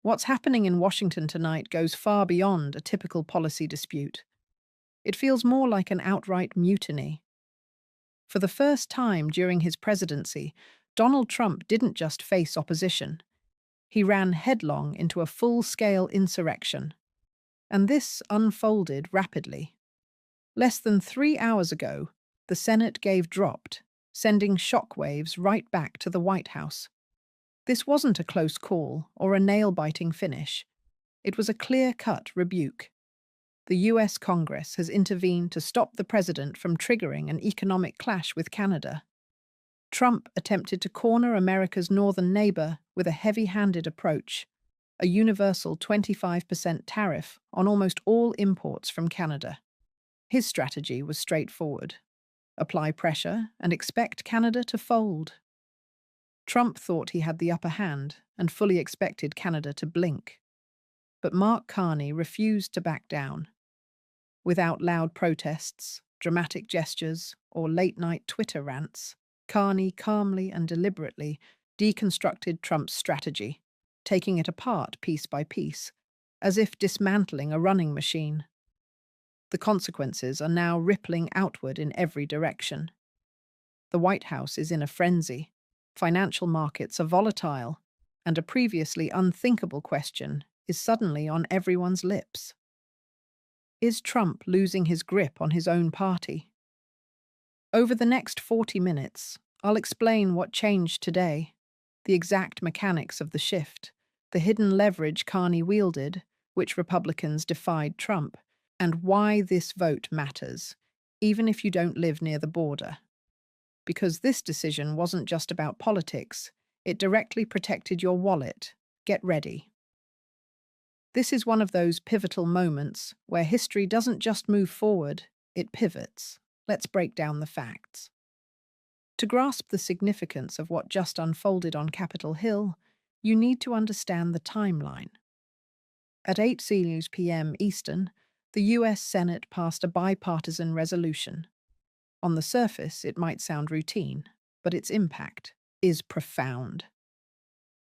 What's happening in Washington tonight goes far beyond a typical policy dispute. It feels more like an outright mutiny. For the first time during his presidency, Donald Trump didn't just face opposition. He ran headlong into a full-scale insurrection. And this unfolded rapidly. Less than 3 hours ago, the Senate gave dropped, sending shockwaves right back to the White House. This wasn't a close call or a nail-biting finish. It was a clear-cut rebuke. The US Congress has intervened to stop the president from triggering an economic clash with Canada. Trump attempted to corner America's northern neighbor with a heavy-handed approach, a universal 25% tariff on almost all imports from Canada. His strategy was straightforward: apply pressure and expect Canada to fold. Trump thought he had the upper hand and fully expected Canada to blink. But Mark Carney refused to back down. Without loud protests, dramatic gestures, or late-night Twitter rants, Carney calmly and deliberately deconstructed Trump's strategy, taking it apart piece by piece, as if dismantling a running machine. The consequences are now rippling outward in every direction. The White House is in a frenzy, financial markets are volatile, and a previously unthinkable question is suddenly on everyone's lips. Is Trump losing his grip on his own party? Over the next 40 minutes, I'll explain what changed today, the exact mechanics of the shift, the hidden leverage Carney wielded, which Republicans defied Trump, and why this vote matters, even if you don't live near the border. Because this decision wasn't just about politics, it directly protected your wallet. Get ready. This is one of those pivotal moments where history doesn't just move forward, it pivots. Let's break down the facts. To grasp the significance of what just unfolded on Capitol Hill, you need to understand the timeline. At 8 p.m. Eastern, the US Senate passed a bipartisan resolution. On the surface, it might sound routine, but its impact is profound.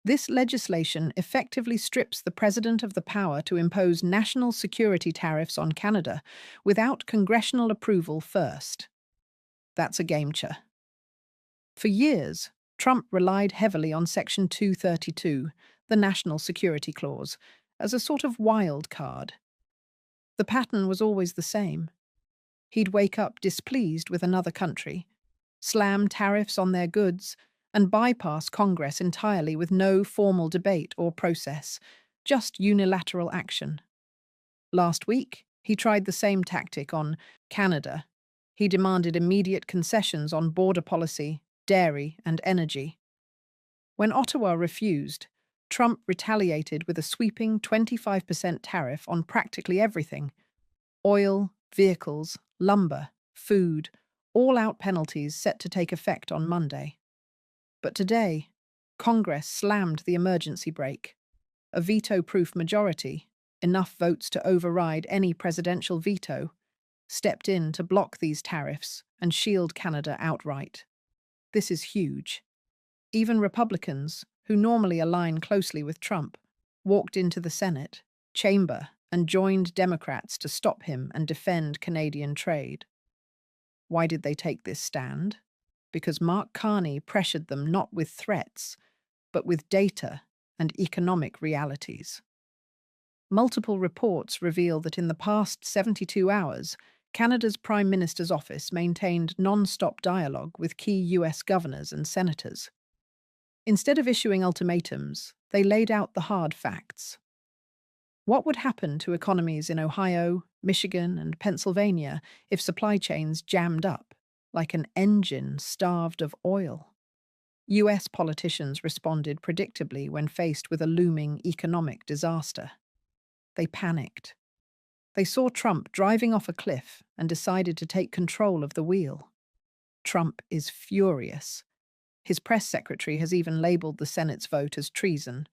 This legislation effectively strips the president of the power to impose national security tariffs on Canada without congressional approval first. That's a game-changer. For years, Trump relied heavily on Section 232, the National Security Clause, as a sort of wild card. The pattern was always the same. He'd wake up displeased with another country, slam tariffs on their goods, and bypass Congress entirely with no formal debate or process, just unilateral action. Last week, he tried the same tactic on Canada. He demanded immediate concessions on border policy, dairy, and energy. When Ottawa refused, Trump retaliated with a sweeping 25% tariff on practically everything: oil, vehicles, lumber, food, all-out penalties set to take effect on Monday. But today, Congress slammed the emergency brake. A veto-proof majority, enough votes to override any presidential veto, stepped in to block these tariffs and shield Canada outright. This is huge. Even Republicans, who normally align closely with Trump, walked into the Senate chamber and joined Democrats to stop him and defend Canadian trade. Why did they take this stand? Because Mark Carney pressured them not with threats, but with data and economic realities. Multiple reports reveal that in the past 72 hours, Canada's Prime Minister's office maintained non-stop dialogue with key US governors and senators. Instead of issuing ultimatums, they laid out the hard facts. What would happen to economies in Ohio, Michigan, and Pennsylvania if supply chains jammed up, like an engine starved of oil? US politicians responded predictably when faced with a looming economic disaster. They panicked. They saw Trump driving off a cliff and decided to take control of the wheel. Trump is furious. His press secretary has even labeled the Senate's vote as treason.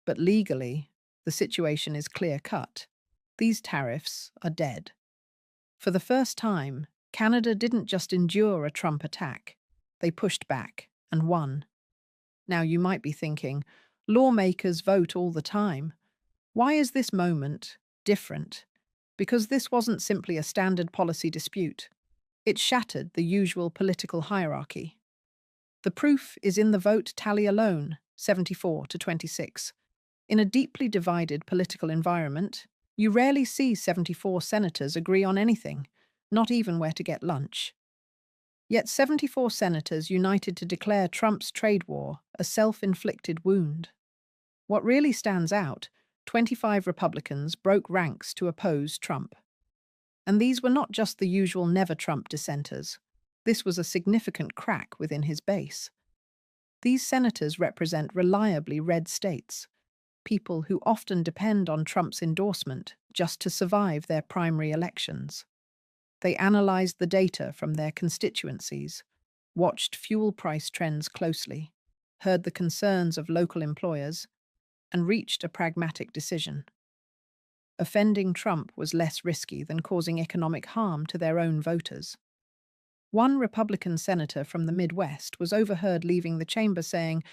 But legally, the situation is clear-cut. These tariffs are dead. For the first time, Canada didn't just endure a Trump attack. They pushed back and won. Now you might be thinking, Lawmakers vote all the time. Why is this moment different? Because this wasn't simply a standard policy dispute. It shattered the usual political hierarchy. The proof is in the vote tally alone, 74 to 26. In a deeply divided political environment, you rarely see 74 senators agree on anything, not even where to get lunch. Yet 74 senators united to declare Trump's trade war a self-inflicted wound. What really stands out, 25 Republicans broke ranks to oppose Trump. And these were not just the usual never-Trump dissenters. This was a significant crack within his base. These senators represent reliably red states, people who often depend on Trump's endorsement just to survive their primary elections. They analyzed the data from their constituencies, watched fuel price trends closely, heard the concerns of local employers, and reached a pragmatic decision. Offending Trump was less risky than causing economic harm to their own voters. One Republican senator from the Midwest was overheard leaving the chamber saying,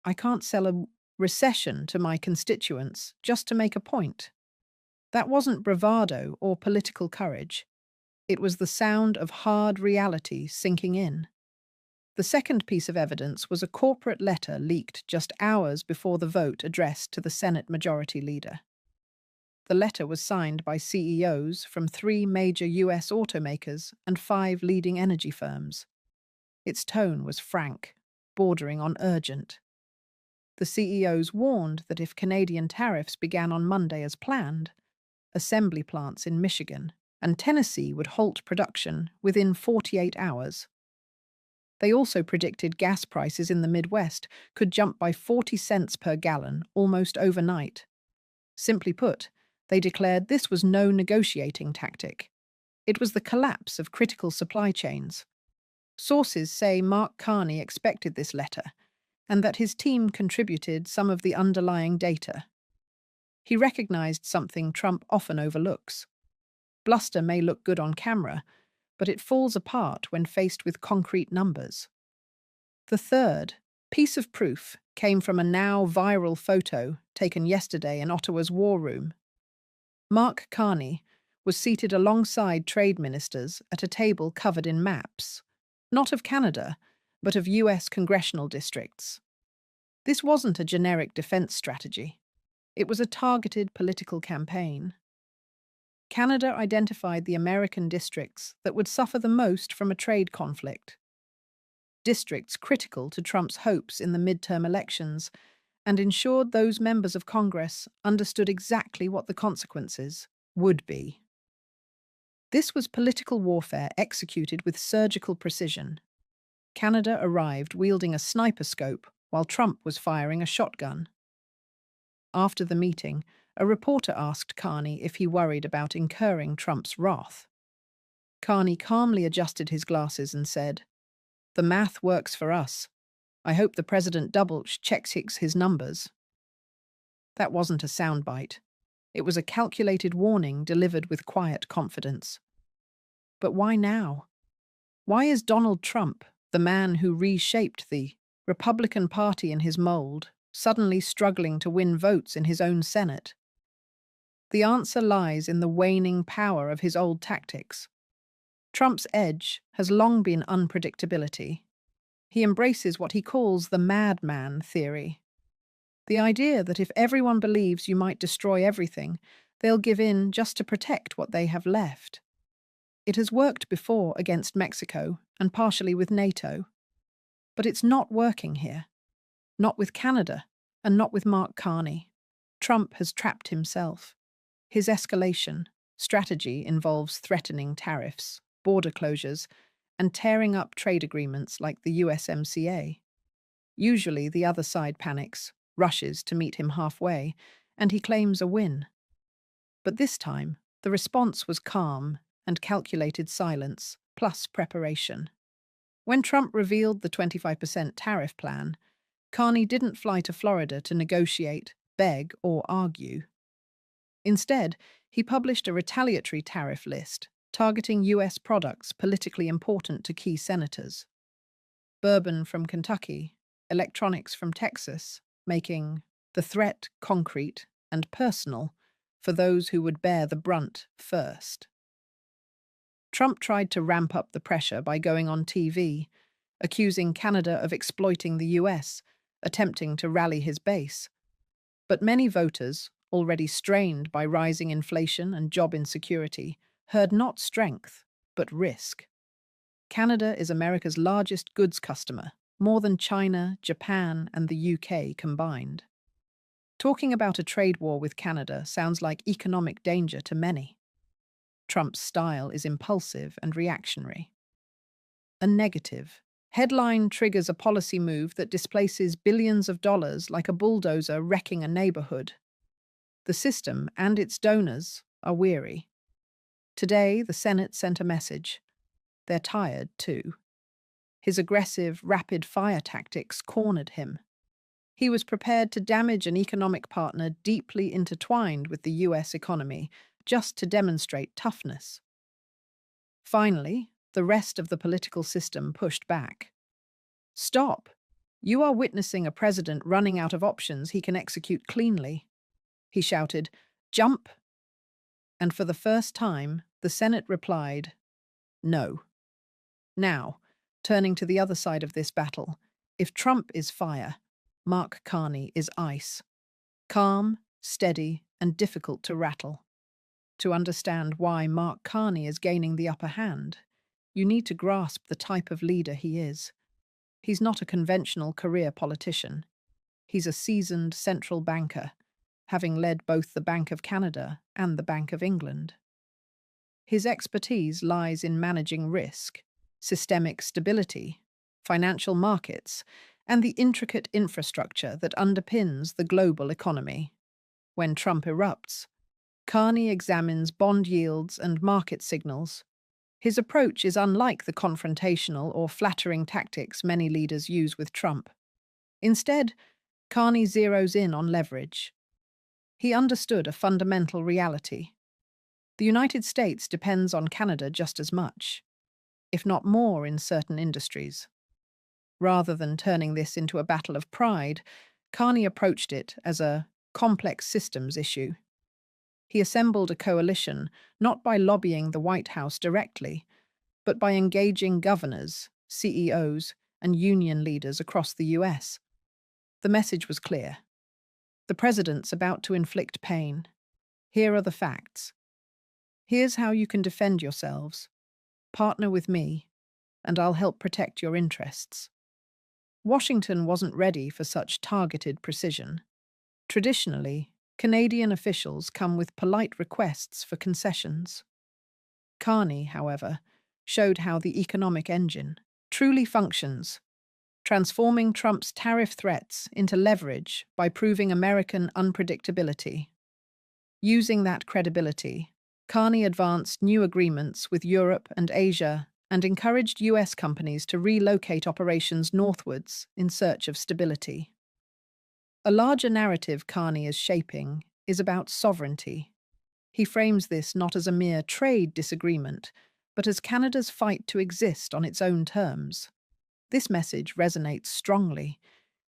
"I can't sell a recession to my constituents just to make a point." That wasn't bravado or political courage. It was the sound of hard reality sinking in. The second piece of evidence was a corporate letter leaked just hours before the vote addressed to the Senate Majority Leader. The letter was signed by CEOs from 3 major US automakers and 5 leading energy firms. Its tone was frank, bordering on urgent. The CEOs warned that if Canadian tariffs began on Monday as planned, assembly plants in Michigan and Tennessee would halt production within 48 hours. They also predicted gas prices in the Midwest could jump by 40 cents per gallon almost overnight. Simply put, they declared this was no negotiating tactic. It was the collapse of critical supply chains. Sources say Mark Carney expected this letter, and that his team contributed some of the underlying data. He recognized something Trump often overlooks. Bluster may look good on camera, but it falls apart when faced with concrete numbers. The third piece of proof came from a now viral photo taken yesterday in Ottawa's War Room. Mark Carney was seated alongside trade ministers at a table covered in maps, not of Canada, but of US congressional districts. This wasn't a generic defense strategy. It was a targeted political campaign. Canada identified the American districts that would suffer the most from a trade conflict. Districts critical to Trump's hopes in the midterm elections, and ensured those members of Congress understood exactly what the consequences would be. This was political warfare executed with surgical precision. Canada arrived wielding a sniper scope while Trump was firing a shotgun. After the meeting, a reporter asked Carney if he worried about incurring Trump's wrath. Carney calmly adjusted his glasses and said, "The math works for us. I hope the president double-checks his numbers." That wasn't a soundbite. It was a calculated warning delivered with quiet confidence. But why now? Why is Donald Trump, the man who reshaped the Republican Party in his mold, suddenly struggling to win votes in his own Senate? The answer lies in the waning power of his old tactics. Trump's edge has long been unpredictability. He embraces what he calls the madman theory. The idea that if everyone believes you might destroy everything, they'll give in just to protect what they have left. It has worked before against Mexico and partially with NATO. But it's not working here. Not with Canada, and not with Mark Carney. Trump has trapped himself. His escalation strategy involves threatening tariffs, border closures, and tearing up trade agreements like the USMCA. Usually the other side panics, rushes to meet him halfway, and he claims a win. But this time, the response was calm and calculated silence, plus preparation. When Trump revealed the 25% tariff plan, Carney didn't fly to Florida to negotiate, beg, or argue. Instead, he published a retaliatory tariff list targeting US products politically important to key senators. Bourbon from Kentucky, electronics from Texas, making the threat concrete and personal for those who would bear the brunt first. Trump tried to ramp up the pressure by going on TV, accusing Canada of exploiting the US, attempting to rally his base. But many voters, already strained by rising inflation and job insecurity, heard not strength, but risk. Canada is America's largest goods customer, more than China, Japan, and the UK combined. Talking about a trade war with Canada sounds like economic danger to many. Trump's style is impulsive and reactionary. A negative headline triggers a policy move that displaces billions of dollars like a bulldozer wrecking a neighborhood. The system and its donors are weary. Today, the Senate sent a message. They're tired, too. His aggressive, rapid-fire tactics cornered him. He was prepared to damage an economic partner deeply intertwined with the US economy just to demonstrate toughness. Finally, the rest of the political system pushed back. Stop! You are witnessing a president running out of options he can execute cleanly. He shouted, "Jump!" And for the first time, the Senate replied, "No." Now, turning to the other side of this battle, if Trump is fire, Mark Carney is ice. Calm, steady, and difficult to rattle. To understand why Mark Carney is gaining the upper hand, you need to grasp the type of leader he is. He's not a conventional career politician. He's a seasoned central banker, having led both the Bank of Canada and the Bank of England. His expertise lies in managing risk, systemic stability, financial markets, and the intricate infrastructure that underpins the global economy. When Trump erupts, Carney examines bond yields and market signals. His approach is unlike the confrontational or flattering tactics many leaders use with Trump. Instead, Carney zeroes in on leverage. He understood a fundamental reality. The United States depends on Canada just as much, if not more in certain industries. Rather than turning this into a battle of pride, Carney approached it as a complex systems issue. He assembled a coalition not by lobbying the White House directly, but by engaging governors, CEOs, and union leaders across the US. The message was clear. The president's about to inflict pain. Here are the facts. Here's how you can defend yourselves. Partner with me, and I'll help protect your interests. Washington wasn't ready for such targeted precision. Traditionally, Canadian officials come with polite requests for concessions. Carney, however, showed how the economic engine truly functions, transforming Trump's tariff threats into leverage by proving American unpredictability. Using that credibility, Carney advanced new agreements with Europe and Asia and encouraged US companies to relocate operations northwards in search of stability. A larger narrative Carney is shaping is about sovereignty. He frames this not as a mere trade disagreement, but as Canada's fight to exist on its own terms. This message resonates strongly.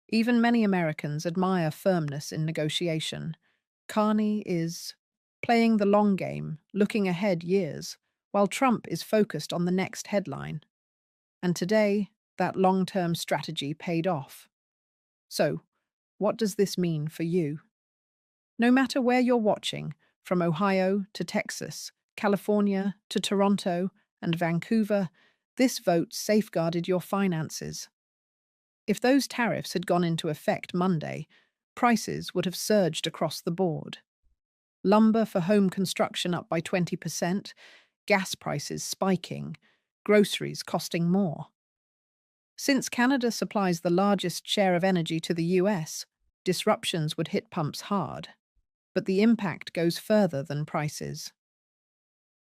Even many Americans admire firmness in negotiation. Carney is playing the long game, looking ahead years, while Trump is focused on the next headline. And today, that long-term strategy paid off. So, what does this mean for you? No matter where you're watching, from Ohio to Texas, California to Toronto and Vancouver, this vote safeguarded your finances. If those tariffs had gone into effect Monday, prices would have surged across the board. Lumber for home construction up by 20%, gas prices spiking, groceries costing more. Since Canada supplies the largest share of energy to the US, disruptions would hit pumps hard. But the impact goes further than prices.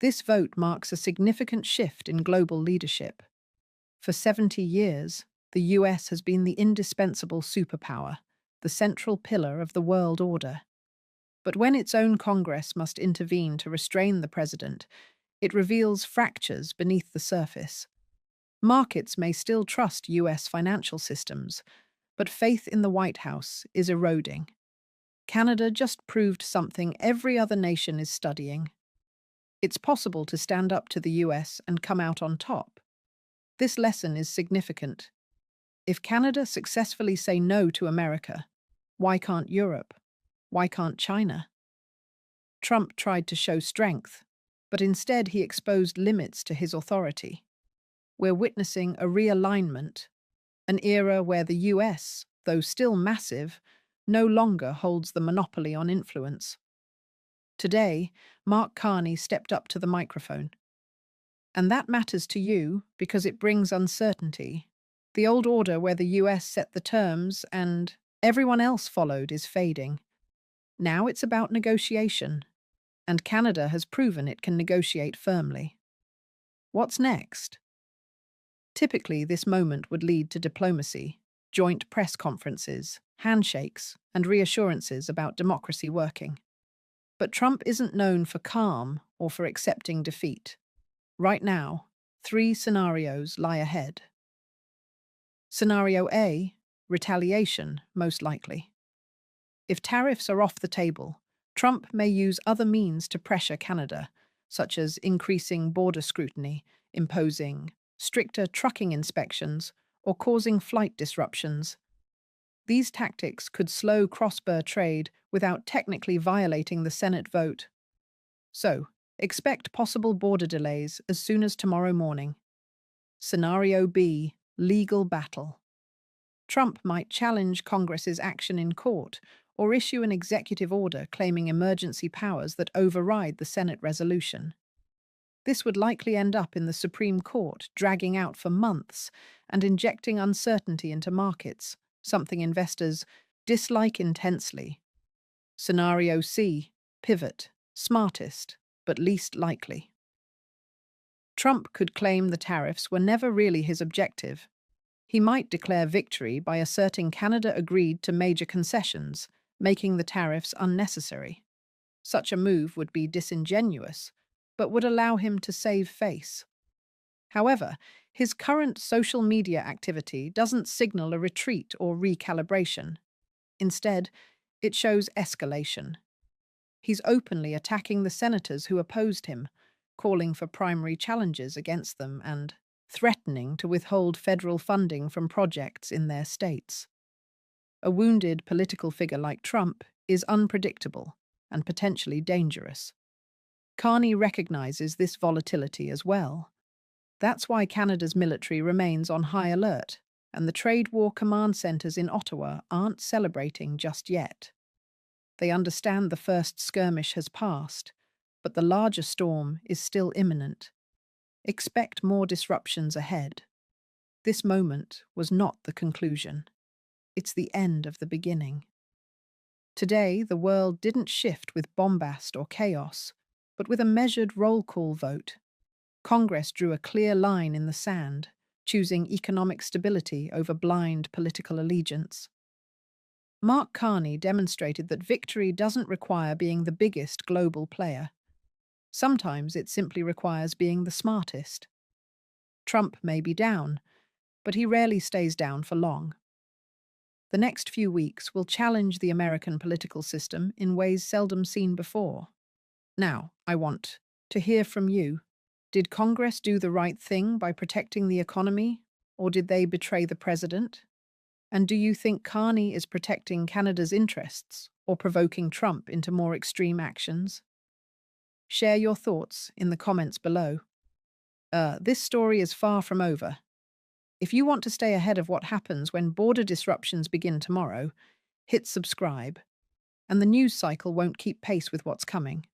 This vote marks a significant shift in global leadership. For 70 years, the US has been the indispensable superpower, the central pillar of the world order. But when its own Congress must intervene to restrain the president, it reveals fractures beneath the surface. Markets may still trust US financial systems, but faith in the White House is eroding. Canada just proved something every other nation is studying. It's possible to stand up to the US and come out on top. This lesson is significant. If Canada successfully say no to America, why can't Europe? Why can't China? Trump tried to show strength, but instead he exposed limits to his authority. We're witnessing a realignment, an era where the US, though still massive, no longer holds the monopoly on influence. Today, Mark Carney stepped up to the microphone. And that matters to you because it brings uncertainty. The old order where the US set the terms and everyone else followed is fading. Now it's about negotiation, and Canada has proven it can negotiate firmly. What's next? Typically, this moment would lead to diplomacy, joint press conferences, handshakes, and reassurances about democracy working. But Trump isn't known for calm or for accepting defeat. Right now, 3 scenarios lie ahead. Scenario A, retaliation, most likely. If tariffs are off the table, Trump may use other means to pressure Canada, such as increasing border scrutiny, imposing stricter trucking inspections, or causing flight disruptions. These tactics could slow cross-border trade without technically violating the Senate vote. So, expect possible border delays as soon as tomorrow morning. Scenario B, legal battle. Trump might challenge Congress's action in court or issue an executive order claiming emergency powers that override the Senate resolution. This would likely end up in the Supreme Court, dragging out for months and injecting uncertainty into markets, something investors dislike intensely. Scenario C, pivot, smartest, but least likely. Trump could claim the tariffs were never really his objective. He might declare victory by asserting Canada agreed to major concessions, making the tariffs unnecessary. Such a move would be disingenuous, but would allow him to save face. However, his current social media activity doesn't signal a retreat or recalibration. Instead, it shows escalation. He's openly attacking the senators who opposed him, calling for primary challenges against them and threatening to withhold federal funding from projects in their states. A wounded political figure like Trump is unpredictable and potentially dangerous. Carney recognizes this volatility as well. That's why Canada's military remains on high alert, and the trade war command centers in Ottawa aren't celebrating just yet. They understand the first skirmish has passed, but the larger storm is still imminent. Expect more disruptions ahead. This moment was not the conclusion. It's the end of the beginning. Today, the world didn't shift with bombast or chaos, but with a measured roll call vote. Congress drew a clear line in the sand, choosing economic stability over blind political allegiance. Mark Carney demonstrated that victory doesn't require being the biggest global player. Sometimes it simply requires being the smartest. Trump may be down, but he rarely stays down for long. The next few weeks will challenge the American political system in ways seldom seen before. Now, I want to hear from you. Did Congress do the right thing by protecting the economy, or did they betray the president? And do you think Carney is protecting Canada's interests or provoking Trump into more extreme actions? Share your thoughts in the comments below. This story is far from over. If you want to stay ahead of what happens when border disruptions begin tomorrow, hit subscribe, and the news cycle won't keep pace with what's coming.